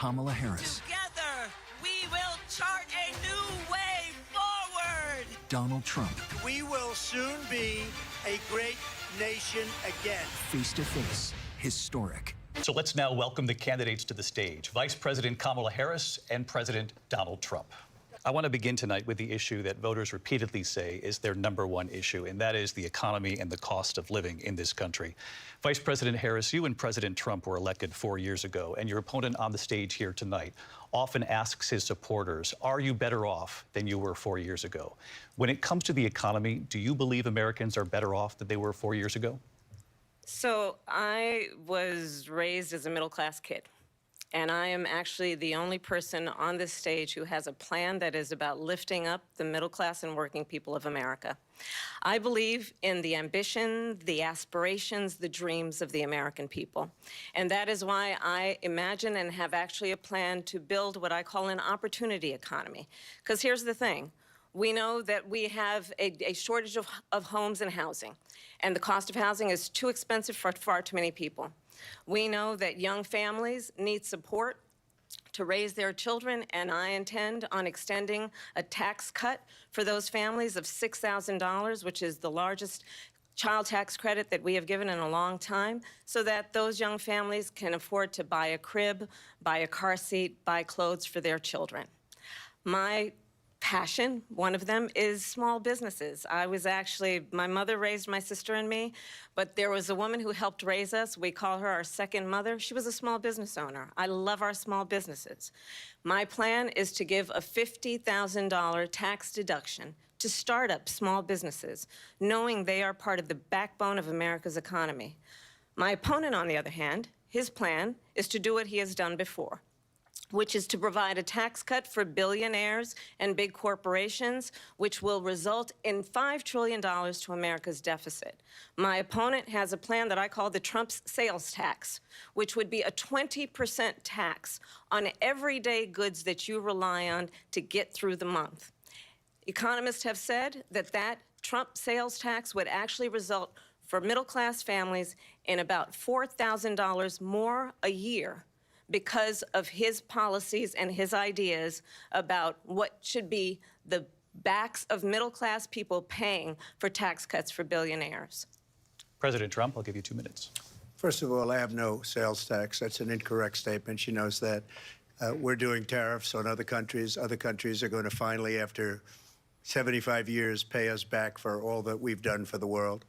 Kamala Harris. Together, we will chart a new way forward. Donald Trump. We will soon be a great nation again. Face to face, historic. So let's now welcome the candidates to the stage, Vice President Kamala Harris and President Donald Trump. I want to begin tonight with the issue that voters repeatedly say is their #1 issue, and that is the economy and the cost of living in this country. Vice President Harris, you and President Trump were elected 4 years ago, and your opponent on the stage here tonight often asks his supporters, are you better off than you were 4 years ago? When it comes to the economy, do you believe Americans are better off than they were 4 years ago? So I was raised as a middle-class kid. And I am actually the only person on this stage who has a plan that is about lifting up the middle class and working people of America. I believe in the ambition, the aspirations, the dreams of the American people. And that is why I imagine and have actually a plan to build what I call an opportunity economy. Because here's the thing. We know that we have a shortage of homes and housing. And the cost of housing is too expensive for far too many people. We know that young families need support to raise their children, and I intend on extending a tax cut for those families of $6,000, which is the largest child tax credit that we have given in a long time, so that those young families can afford to buy a crib, buy a car seat, buy clothes for their children. My passion, one of them, is small businesses. My mother raised my sister and me, but there was a woman who helped raise us. We call her our second mother. She was a small business owner. I love our small businesses. My plan is to give a $50,000 tax deduction to start up small businesses, knowing they are part of the backbone of America's economy. My opponent, on the other hand, his plan is to do what he has done before, which is to provide a tax cut for billionaires and big corporations, which will result in $5 trillion to America's deficit. My opponent has a plan that I call the Trump's sales tax, which would be a 20% tax on everyday goods that you rely on to get through the month. Economists have said that that Trump sales tax would actually result for middle-class families in about $4,000 more a year because of his policies and his ideas about what should be the backs of middle-class people paying for tax cuts for billionaires. President Trump, I'll give you 2 minutes. First of all, I have no sales tax. That's an incorrect statement. She knows that. We're doing tariffs on other countries. Other countries are going to finally, after 75 years, pay us back for all that we've done for the world.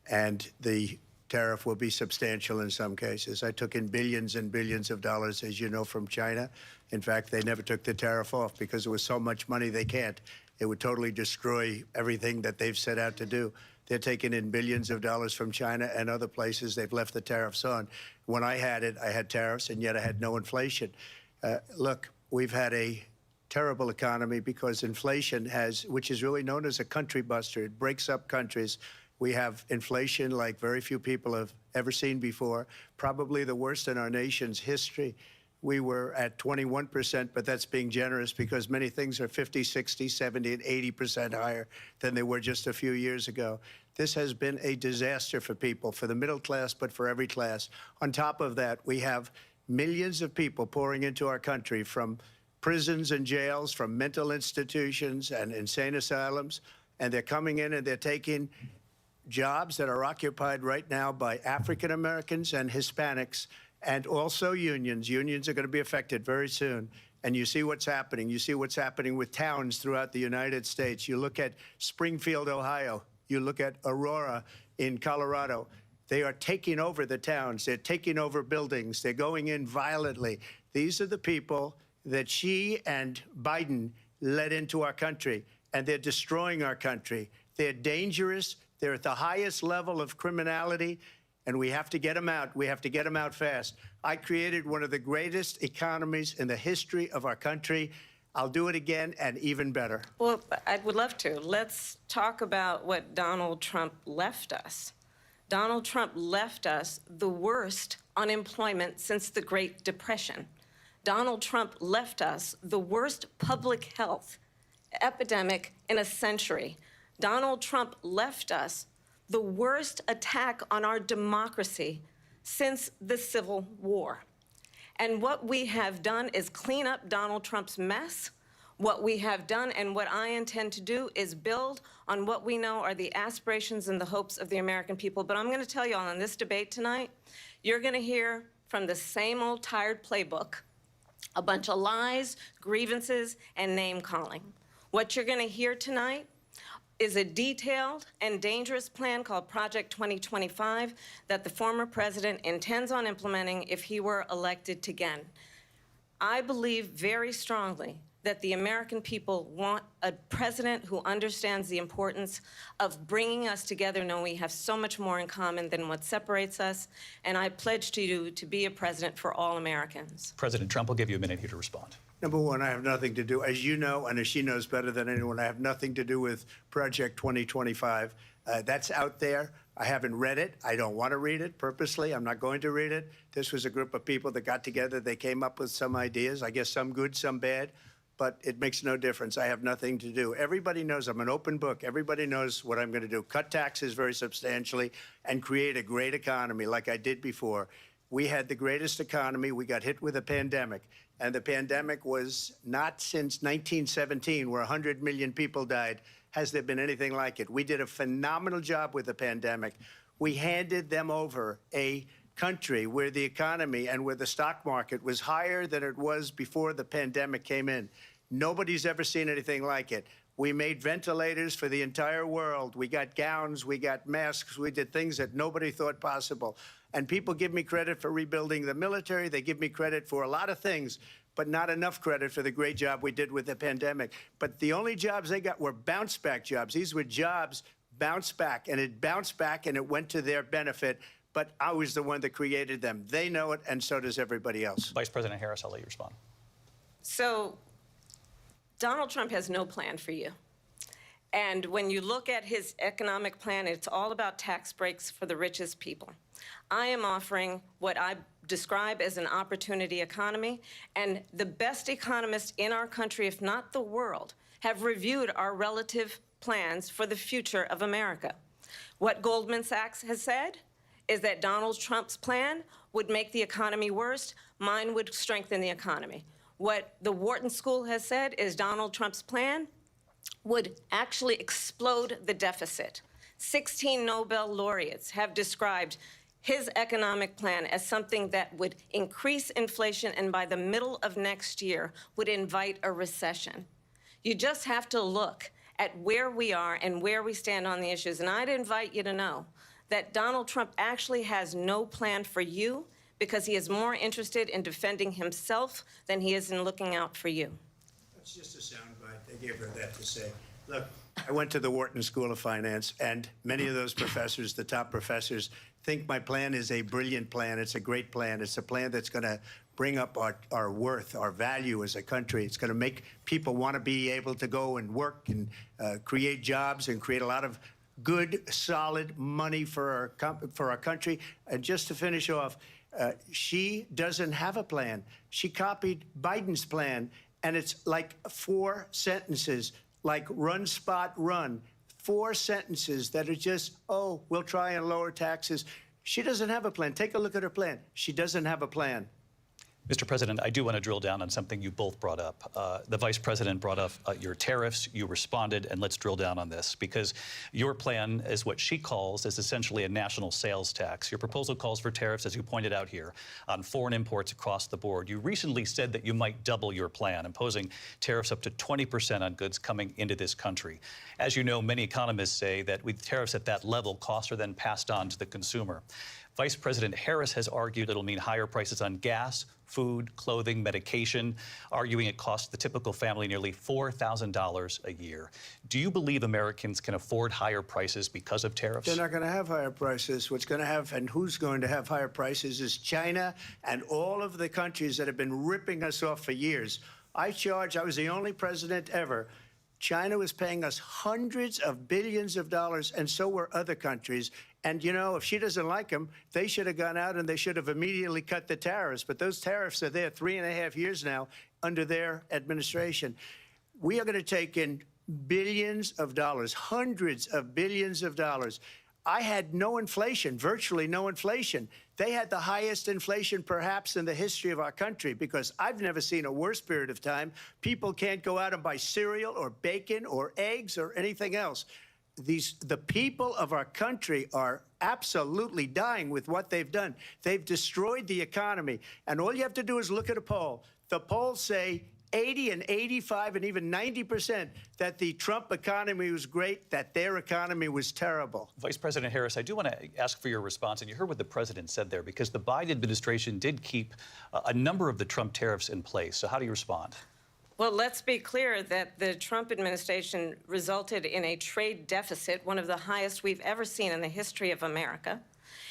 And the tariff will be substantial in some cases. I took in billions and billions of dollars, as you know, from China. In fact, they never took the tariff off because there was so much money they can't. It would totally destroy everything that they've set out to do. They're taking in billions of dollars from China and other places. They've left the tariffs on. When I had it, I had tariffs, and yet I had no inflation. Look, we've had a terrible economy because inflation which is really known as a country buster. It breaks up countries. We have inflation like very few people have ever seen before, probably the worst in our nation's history. We were at 21%, but that's being generous because many things are 50, 60, 70, and 80% higher than they were just a few years ago. This has been a disaster for people, for the middle class, but for every class. On top of that, we have millions of people pouring into our country from prisons and jails, from mental institutions and insane asylums, and they're coming in and they're taking jobs that are occupied right now by African Americans and Hispanics, and also unions. Unions are going to be affected very soon. And you see what's happening. You see what's happening with towns throughout the United States. You look at Springfield, Ohio. You look at Aurora in Colorado. They are taking over the towns. They're taking over buildings. They're going in violently. These are the people that Xi and Biden led into our country, and they're destroying our country. They're dangerous. They're at the highest level of criminality, and we have to get them out. We have to get them out fast. I created one of the greatest economies in the history of our country. I'll do it again and even better. Well, I would love to. Let's talk about what Donald Trump left us. Donald Trump left us the worst unemployment since the Great Depression. Donald Trump left us the worst public health epidemic in a century. Donald Trump left us the worst attack on our democracy since the Civil War. And what we have done is clean up Donald Trump's mess. What we have done and what I intend to do is build on what we know are the aspirations and the hopes of the American people. But I'm going to tell you all in this debate tonight, you're going to hear from the same old tired playbook, a bunch of lies, grievances, and name-calling. What you're going to hear tonight is a detailed and dangerous plan called Project 2025 that the former president intends on implementing if he were elected again. I believe very strongly that the American people want a president who understands the importance of bringing us together, knowing we have so much more in common than what separates us. And I pledge to you to be a president for all Americans. President Trump will give you a minute here to respond. Number one, I have nothing to do, as you know, and as she knows better than anyone, I have nothing to do with Project 2025. That's out there. I haven't read it. I don't want to read it purposely. I'm not going to read it. This was a group of people that got together. They came up with some ideas, I guess some good, some bad, but it makes no difference. I have nothing to do. Everybody knows I'm an open book. Everybody knows what I'm going to do. Cut taxes very substantially and create a great economy like I did before. We had the greatest economy. We got hit with a pandemic. And the pandemic was not since 1917, where 100 million people died, has there been anything like it. We did a phenomenal job with the pandemic. We handed them over a country where the economy and where the stock market was higher than it was before the pandemic came in. Nobody's ever seen anything like it. We made ventilators for the entire world. We got gowns, we got masks, we did things that nobody thought possible. And people give me credit for rebuilding the military. They give me credit for a lot of things, but not enough credit for the great job we did with the pandemic. But the only jobs they got were bounce back jobs. These were jobs bounce back, and it bounced back and it went to their benefit. But I was the one that created them. They know it, and so does everybody else. Vice President Harris, I'll let you respond. So Donald Trump has no plan for you. And when you look at his economic plan, it's all about tax breaks for the richest people. I am offering what I describe as an opportunity economy, and the best economists in our country, if not the world, have reviewed our relative plans for the future of America. What Goldman Sachs has said is that Donald Trump's plan would make the economy worse, mine would strengthen the economy. What the Wharton School has said is Donald Trump's plan would actually explode the deficit. 16 Nobel laureates have described his economic plan as something that would increase inflation and by the middle of next year would invite a recession. You just have to look at where we are and where we stand on the issues. And I'd invite you to know that Donald Trump actually has no plan for you because he is more interested in defending himself than he is in looking out for you. That's just a soundbite. They gave her that to say. Look, I went to the Wharton School of Finance, and many of those professors, the top professors, think my plan is a brilliant plan. It's a great plan. It's a plan that's going to bring up our worth, our value as a country. It's going to make people want to be able to go and work and create jobs and create a lot of good, solid money for our country. And just to finish off, she doesn't have a plan. She copied Biden's plan, and it's like 4 sentences, like run, spot, run. 4 sentences that are just, oh, we'll try and lower taxes. She doesn't have a plan. Take a look at her plan. She doesn't have a plan. Mr. President, I do want to drill down on something you both brought up. The Vice President brought up your tariffs. You responded, and let's drill down on this, because your plan is what she calls is essentially a national sales tax. Your proposal calls for tariffs, as you pointed out here, on foreign imports across the board. You recently said that you might double your plan, imposing tariffs up to 20% on goods coming into this country. As you know, many economists say that with tariffs at that level, costs are then passed on to the consumer. Vice President Harris has argued it'll mean higher prices on gas, food, clothing, medication, arguing it costs the typical family nearly $4,000 a year. Do you believe Americans can afford higher prices because of tariffs? They're not going to have higher prices. What's going to have and who's going to have higher prices is China and all of the countries that have been ripping us off for years. I was the only president ever. China was paying us hundreds of billions of dollars, and so were other countries. And, you know, if she doesn't like them, they should have gone out and they should have immediately cut the tariffs. But those tariffs are there 3.5 years now under their administration. We are going to take in billions of dollars, hundreds of billions of dollars. I had no inflation, virtually no inflation. They had the highest inflation perhaps in the history of our country, because I've never seen a worse period of time. People can't go out and buy cereal or bacon or eggs or anything else. The people of our country are absolutely dying with what they've done. They've destroyed the economy. And all you have to do is look at a poll. The polls say 80 and 85 and even 90% that the Trump economy was great, that their economy was terrible. Vice President Harris, I do want to ask for your response, and you heard what the president said there, because the Biden administration did keep a number of the Trump tariffs in place. So how do you respond? Well, let's be clear that the Trump administration resulted in a trade deficit, one of the highest we've ever seen in the history of America.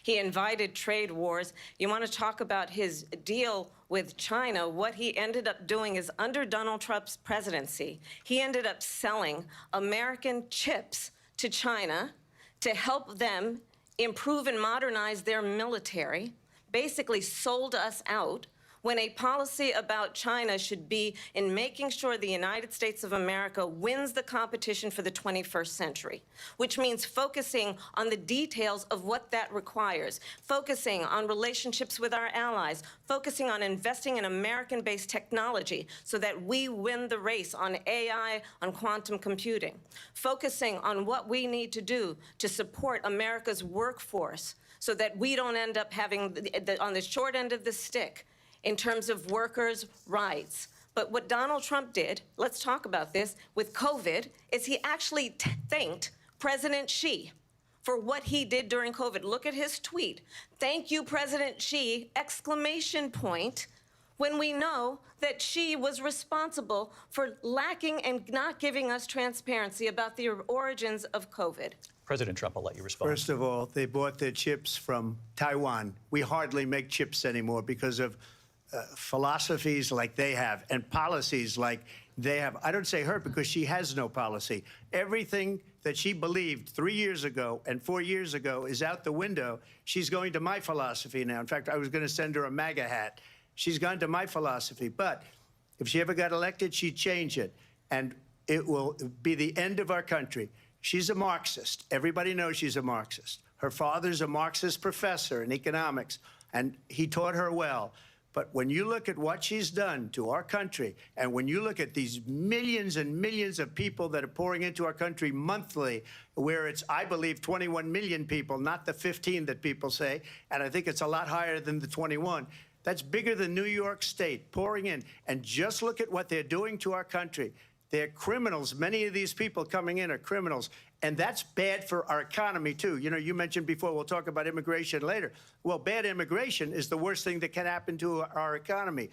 He invited trade wars. You want to talk about his deal with China? What he ended up doing is, under Donald Trump's presidency, he ended up selling American chips to China to help them improve and modernize their military, basically sold us out, when a policy about China should be in making sure the United States of America wins the competition for the 21st century, which means focusing on the details of what that requires, focusing on relationships with our allies, focusing on investing in American-based technology so that we win the race on AI, on quantum computing, focusing on what we need to do to support America's workforce so that we don't end up having, on the short end of the stick, in terms of workers' rights. But what Donald Trump did, let's talk about this, with COVID, is he actually thanked President Xi for what he did during COVID. Look at his tweet. Thank you, President Xi, exclamation point, when we know that Xi was responsible for lacking and not giving us transparency about the origins of COVID. President Trump, I'll let you respond. First of all, they bought their chips from Taiwan. We hardly make chips anymore because of philosophies like they have and policies like they have. I don't say her because she has no policy. Everything that she believed 3 years ago and 4 years ago is out the window. She's going to my philosophy now. In fact, I was going to send her a MAGA hat. She's gone to my philosophy. But if she ever got elected, she'd change it. And it will be the end of our country. She's a Marxist. Everybody knows she's a Marxist. Her father's a Marxist professor in economics, and he taught her well. But when you look at what she's done to our country, and when you look at these millions and millions of people that are pouring into our country monthly, where it's, I believe, 21 million people, not the 15 that people say, and I think it's a lot higher than the 21, that's bigger than New York State pouring in. And just look at what they're doing to our country. They're criminals. Many of these people coming in are criminals. And that's bad for our economy, too. You know, you mentioned before, we'll talk about immigration later. Well, bad immigration is the worst thing that can happen to our economy.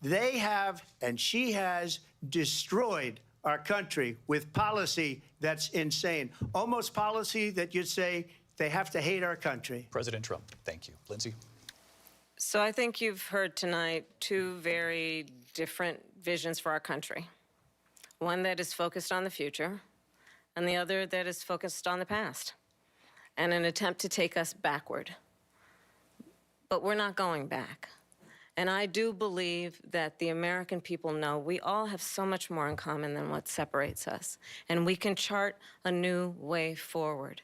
They have, and she has, destroyed our country with policy that's insane. Almost policy that you'd say they have to hate our country. President Trump, thank you. Lindsay? So I think you've heard tonight two very different visions for our country. One that is focused on the future, and the other that is focused on the past, and an attempt to take us backward. But we're not going back. And I do believe that the American people know we all have so much more in common than what separates us, and we can chart a new way forward.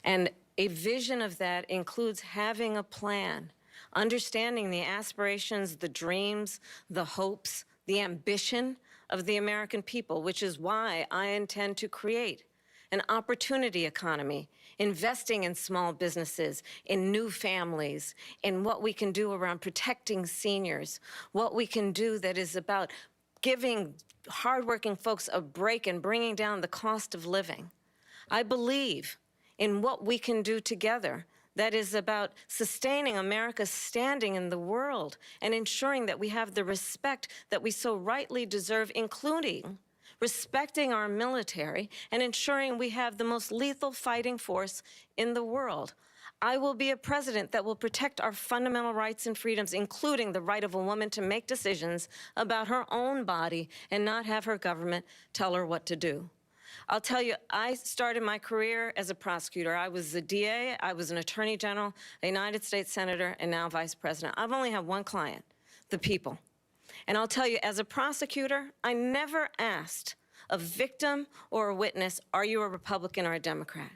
And a vision of that includes having a plan, understanding the aspirations, the dreams, the hopes, the ambition of the American people, which is why I intend to create an opportunity economy, investing in small businesses, in new families, in what we can do around protecting seniors, what we can do that is about giving hardworking folks a break and bringing down the cost of living. I believe in what we can do together that is about sustaining America's standing in the world and ensuring that we have the respect that we so rightly deserve, including respecting our military and ensuring we have the most lethal fighting force in the world. I will be a president that will protect our fundamental rights and freedoms, including the right of a woman to make decisions about her own body and not have her government tell her what to do. I'll tell you, I started my career as a prosecutor. I was a DA, I was an attorney general, a United States senator, and now vice president. I've only had one client, the people. And I'll tell you, as a prosecutor, I never asked a victim or a witness, are you a Republican or a Democrat?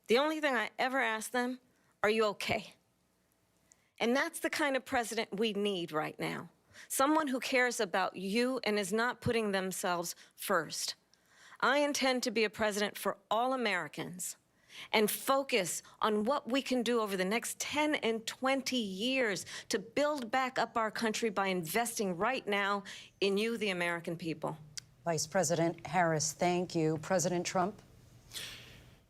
The only thing I ever ask them, are you okay? And that's the kind of president we need right now. Someone who cares about you and is not putting themselves first. I intend to be a president for all Americans and focus on what we can do over the next 10 and 20 years to build back up our country by investing right now in you, the American people. Vice President Harris, thank you. President Trump?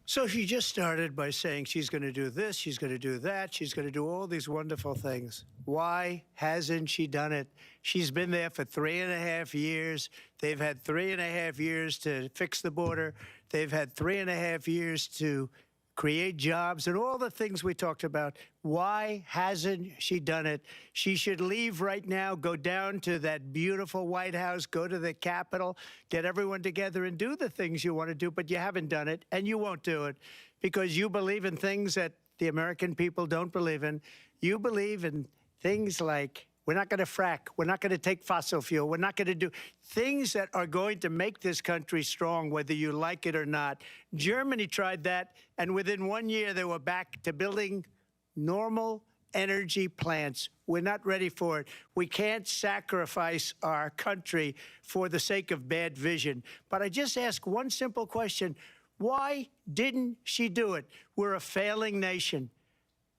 So she just started by saying she's going to do this, she's going to do that, she's going to do all these wonderful things. Why hasn't she done it? She's been there for 3.5 years. They've had 3.5 years to fix the border. They've had 3.5 years to create jobs and all the things we talked about. Why hasn't she done it? She should leave right now, go down to that beautiful White House, go to the Capitol, get everyone together and do the things you want to do, but you haven't done it and you won't do it because you believe in things that the American people don't believe in. You believe in things like we're not going to frack. We're not going to take fossil fuel. We're not going to do things that are going to make this country strong, whether you like it or not. Germany tried that, and within 1 year, they were back to building normal energy plants. We're not ready for it. We can't sacrifice our country for the sake of bad vision. But I just ask one simple question. Why didn't she do it? We're a failing nation.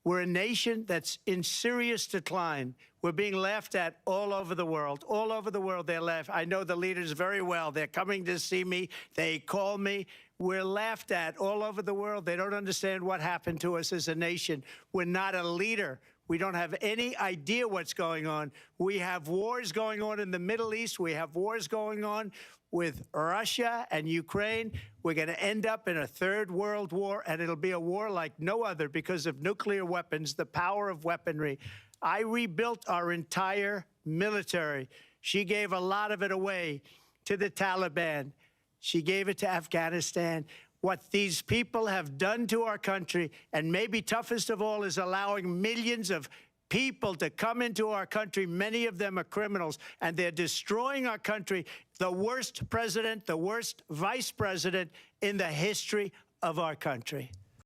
We're a nation that's in serious decline. We're being laughed at all over the world. All over the world, they're laughed. I know the leaders very well. They're coming to see me. They call me. We're laughed at all over the world. They don't understand what happened to us as a nation. We're not a leader. We don't have any idea what's going on. We have wars going on in the Middle East. We have wars going on with Russia and Ukraine. We're going to end up in a third world war, and it'll be a war like no other because of nuclear weapons, the power of weaponry. I rebuilt our entire military. She gave a lot of it away to the Taliban. She gave it to Afghanistan. What these people have done to our country, and maybe toughest of all, is allowing millions of people to come into our country. Many of them are criminals, and they're destroying our country. The worst president, the worst vice president in the history of our country.